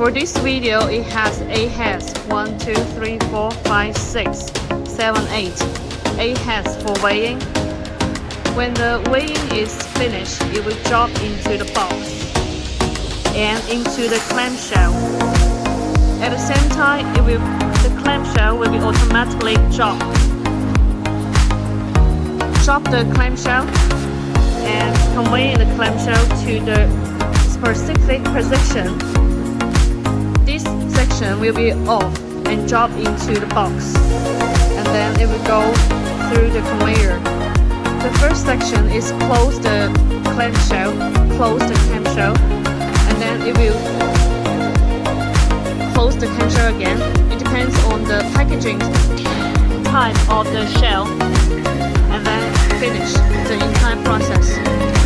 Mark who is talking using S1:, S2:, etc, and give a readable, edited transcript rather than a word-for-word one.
S1: For this video, it has 8 heads. 1, 2, 3, 4, 5, 6, 7, 8. 8 heads for weighing. When the weighing is finished, it will drop into the box and into the clamshell. At the same time, the clamshell will be automatically dropped. Drop the clamshell and convey the clamshell to the specific position. This section will be off and drop into the box, and then it will go through the conveyor. The first section is close the clamshell, and then it will close the clamshell again. It depends on the packaging type of the shell, and then finish the entire process.